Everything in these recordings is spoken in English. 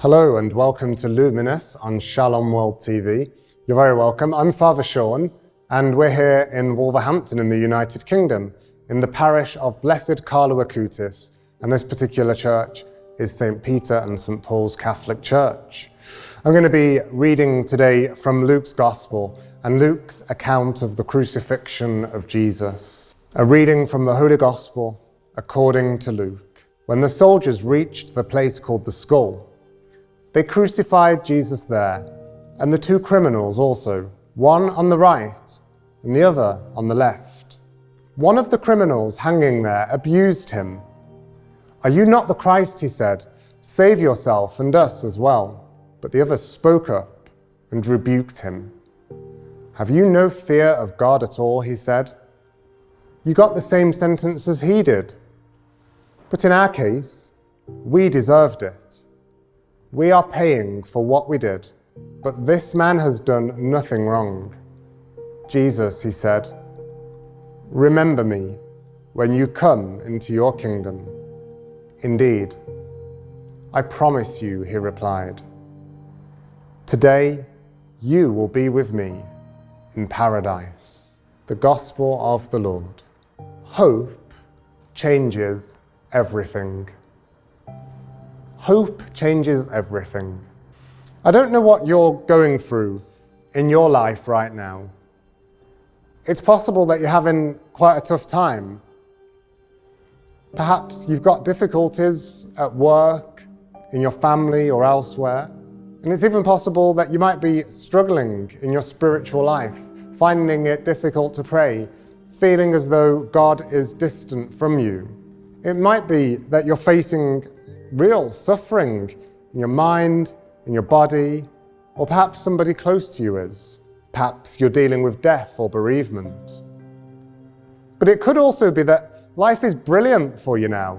Hello and welcome to Luminous on Shalom World TV. You're very welcome. I'm Father Sean and we're here in Wolverhampton in the United Kingdom in the parish of Blessed Carlo Acutis, and this particular church is St. Peter and St. Paul's Catholic Church. I'm going to be reading today from Luke's Gospel and Luke's account of the crucifixion of Jesus. A reading from the Holy Gospel according to Luke. When the soldiers reached the place called the Skull, they crucified Jesus there, and the two criminals also, one on the right and the other on the left. One of the criminals hanging there abused him. "Are you not the Christ?" he said. "Save yourself and us as well." But the other spoke up and rebuked him. "Have you no fear of God at all?" he said. "You got the same sentence as he did. But in our case, we deserved it. We are paying for what we did, but this man has done nothing wrong." "Jesus," he said, "remember me when you come into your kingdom." "Indeed, I promise you," he replied, "today you will be with me in paradise." The Gospel of the Lord. Hope changes everything. Hope changes everything. I don't know what you're going through in your life right now. It's possible that you're having quite a tough time. Perhaps you've got difficulties at work, in your family or elsewhere. And it's even possible that you might be struggling in your spiritual life, finding it difficult to pray, feeling as though God is distant from you. It might be that you're facing real suffering in your mind, in your body, or perhaps somebody close to you is. Perhaps you're dealing with death or bereavement. But it could also be that life is brilliant for you now.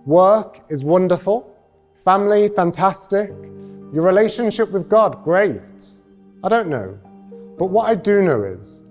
Work is wonderful, family fantastic, your relationship with God great. I don't know. But what I do know is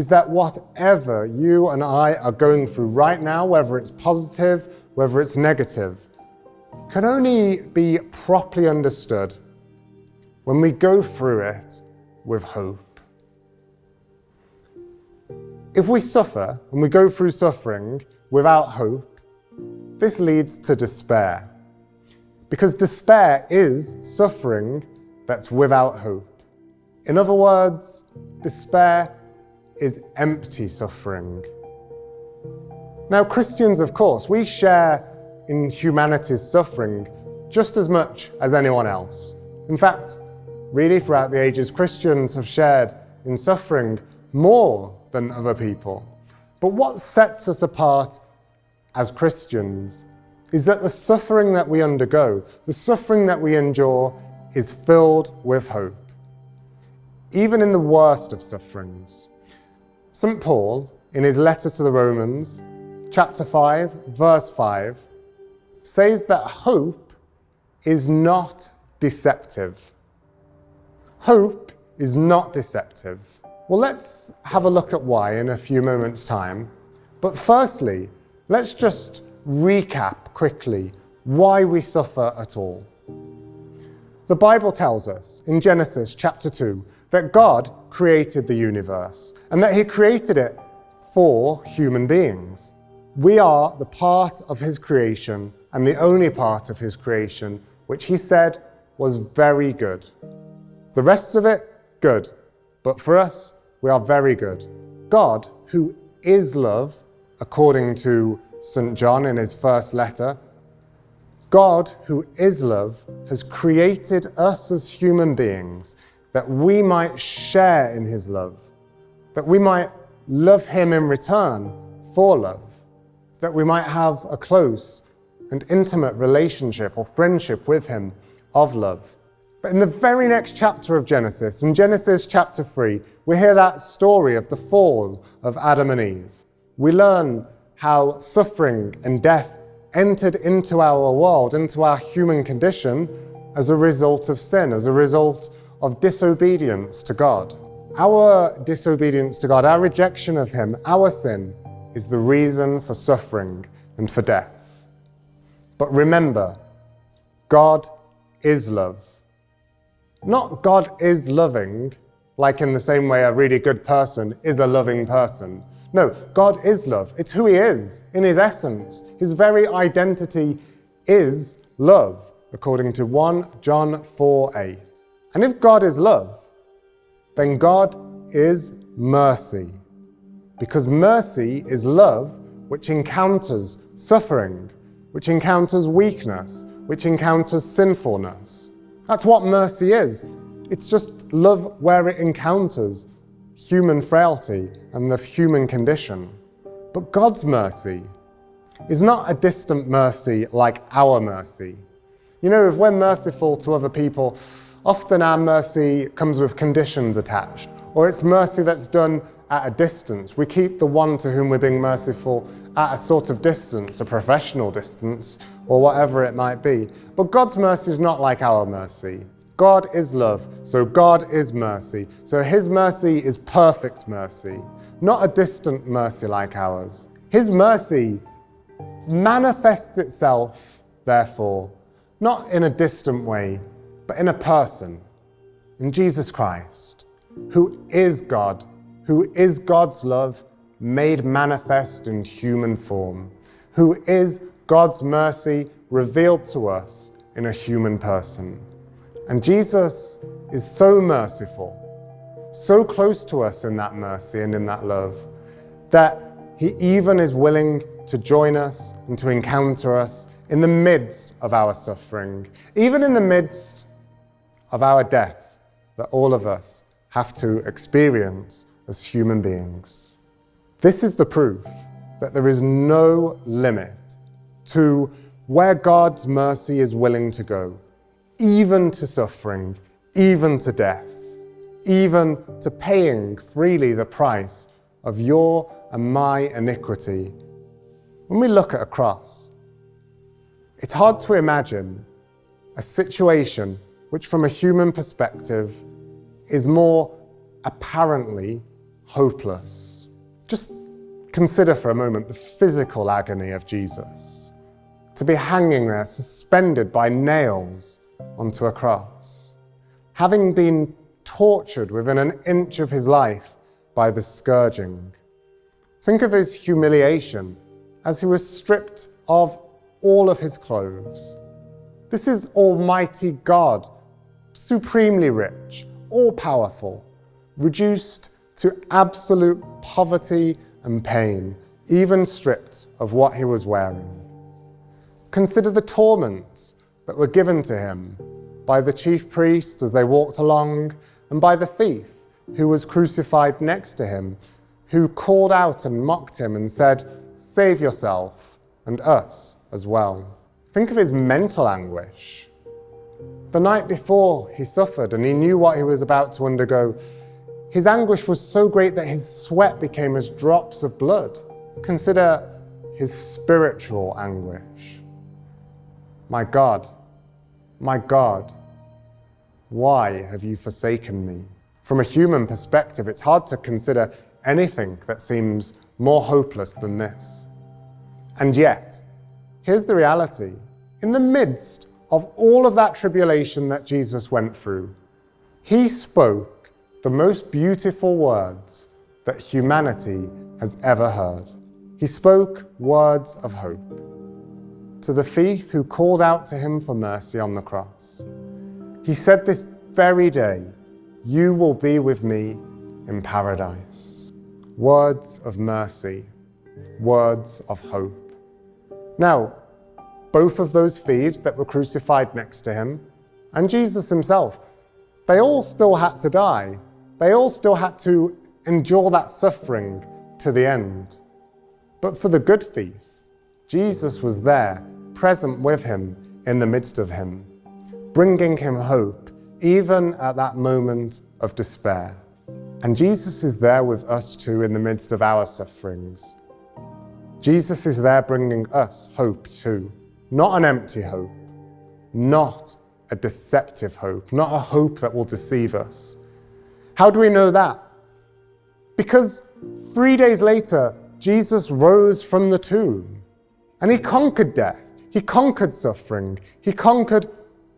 that whatever you and I are going through right now, whether it's positive, whether it's negative, can only be properly understood when we go through it with hope. If we suffer and we go through suffering without hope, this leads to despair. Because despair is suffering that's without hope. In other words, despair is empty suffering. Now, Christians, of course, we share in humanity's suffering just as much as anyone else. In fact, really throughout the ages, Christians have shared in suffering more than other people. But what sets us apart as Christians is that the suffering that we undergo, the suffering that we endure, is filled with hope. Even in the worst of sufferings. St. Paul, in his letter to the Romans, chapter 5, verse 5, says that hope is not deceptive. Hope is not deceptive. Well, let's have a look at why in a few moments' time. But firstly, let's just recap quickly why we suffer at all. The Bible tells us in Genesis chapter 2 that God created the universe and that He created it for human beings. We are the part of His creation and the only part of His creation which He said was very good. The rest of it, good. But for us, we are very good. God, who is love, according to St. John in his first letter, God, who is love, has created us as human beings that we might share in His love, that we might love Him in return for love, that we might have a close and intimate relationship or friendship with Him of love. But in the very next chapter of Genesis, in Genesis chapter 3, we hear that story of the fall of Adam and Eve. We learn how suffering and death entered into our world, into our human condition, as a result of sin, as a result of disobedience to God. Our disobedience to God, our rejection of Him, our sin, is the reason for suffering and for death. But remember, God is love. Not God is loving, like in the same way a really good person is a loving person. No, God is love. It's who he is in his essence. His very identity is love, according to 1 John 4:8. And if God is love, then God is mercy. Because mercy is love which encounters suffering, which encounters weakness, which encounters sinfulness. That's what mercy is. It's just love where it encounters human frailty and the human condition. But God's mercy is not a distant mercy like our mercy. You know, if we're merciful to other people, often our mercy comes with conditions attached, or it's mercy that's done at a distance. We keep the one to whom we're being merciful at a sort of distance, a professional distance, or whatever it might be. But God's mercy is not like our mercy. God is love, so God is mercy. So his mercy is perfect mercy, not a distant mercy like ours. His mercy manifests itself, therefore, not in a distant way, but in a person, in Jesus Christ, who is God, who is God's love made manifest in human form, who is God's mercy revealed to us in a human person. And Jesus is so merciful, so close to us in that mercy and in that love, that he even is willing to join us and to encounter us in the midst of our suffering, even in the midst of our death that all of us have to experience as human beings. This is the proof that there is no limit to where God's mercy is willing to go, even to suffering, even to death, even to paying freely the price of your and my iniquity. When we look at a cross, it's hard to imagine a situation which from a human perspective is more apparently hopeless. Just consider for a moment the physical agony of Jesus. To be hanging there, suspended by nails onto a cross, having been tortured within an inch of his life by the scourging. Think of his humiliation as he was stripped of all of his clothes. This is Almighty God, supremely rich, all-powerful, reduced to absolute poverty and pain, even stripped of what he was wearing. Consider the torments that were given to him by the chief priests as they walked along, and by the thief who was crucified next to him, who called out and mocked him and said, "Save yourself and us as well." Think of his mental anguish. The night before he suffered and he knew what he was about to undergo, his anguish was so great that his sweat became as drops of blood. Consider his spiritual anguish. My God, why have you forsaken me? From a human perspective, it's hard to consider anything that seems more hopeless than this. And yet, here's the reality. In the midst of all of that tribulation that Jesus went through, he spoke the most beautiful words that humanity has ever heard. He spoke words of hope to the thief who called out to him for mercy on the cross. He said, "This very day, you will be with me in paradise." Words of mercy, words of hope. Now, both of those thieves that were crucified next to him, and Jesus himself, they all still had to die. They all still had to endure that suffering to the end. But for the good thief, Jesus was there, present with him in the midst of him, bringing him hope, even at that moment of despair. And Jesus is there with us too in the midst of our sufferings. Jesus is there bringing us hope too. Not an empty hope, not a deceptive hope, not a hope that will deceive us. How do we know that? Because 3 days later, Jesus rose from the tomb and he conquered death. He conquered suffering. He conquered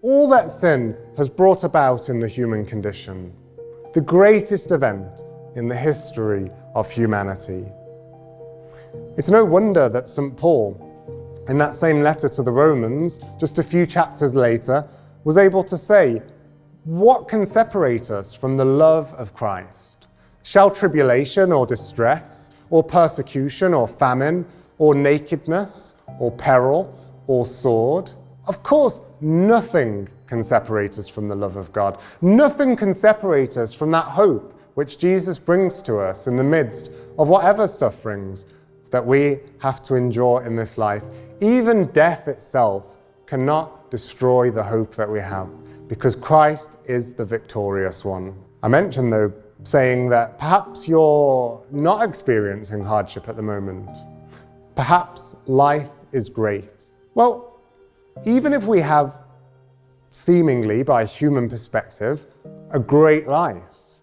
all that sin has brought about in the human condition, the greatest event in the history of humanity. It's no wonder that St. Paul, in that same letter to the Romans, just a few chapters later, was able to say, "What can separate us from the love of Christ? Shall tribulation or distress, or persecution or famine, or nakedness, or peril, or sword?" Of course, nothing can separate us from the love of God. Nothing can separate us from that hope which Jesus brings to us in the midst of whatever sufferings that we have to endure in this life. Even death itself cannot destroy the hope that we have, because Christ is the victorious one. I mentioned, though, saying that perhaps you're not experiencing hardship at the moment. Perhaps life is great. Well, even if we have, seemingly by human perspective, a great life,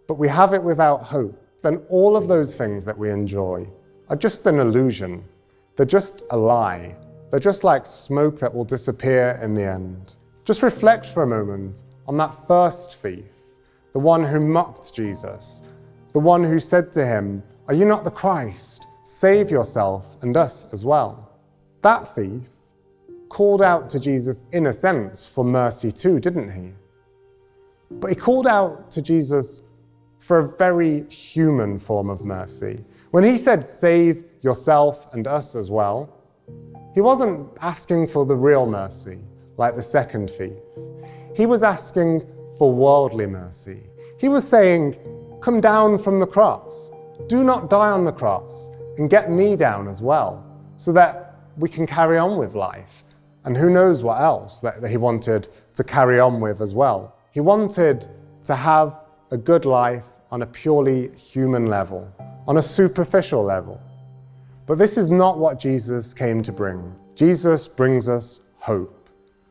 but we have it without hope, then all of those things that we enjoy are just an illusion. They're just a lie. They're just like smoke that will disappear in the end. Just reflect for a moment on that first thief, the one who mocked Jesus, the one who said to him, "Are you not the Christ? Save yourself and us as well." That thief called out to Jesus in a sense for mercy too, didn't he? But he called out to Jesus for a very human form of mercy. When he said, "Save yourself and us as well," he wasn't asking for the real mercy, like the second thief. He was asking for worldly mercy. He was saying, "Come down from the cross. Do not die on the cross, and get me down as well, so that we can carry on with life." And who knows what else that he wanted to carry on with as well. He wanted to have a good life on a purely human level, on a superficial level. But this is not what Jesus came to bring. Jesus brings us hope.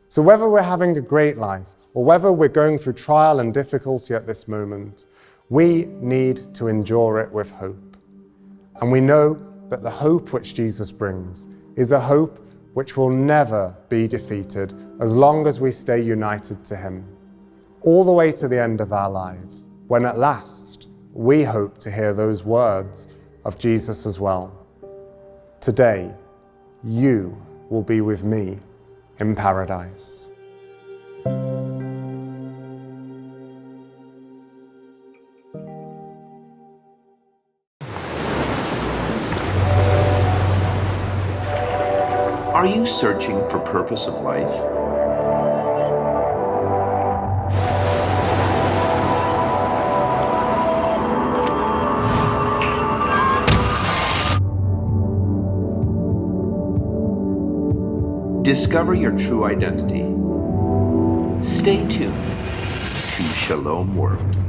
So whether we're having a great life or whether we're going through trial and difficulty at this moment, we need to endure it with hope. And we know that the hope which Jesus brings is a hope which will never be defeated as long as we stay united to him, all the way to the end of our lives, when at last we hope to hear those words of Jesus as well. "Today, you will be with me in paradise." Are you searching for purpose of life? Discover your true identity. Stay tuned to Shalom World.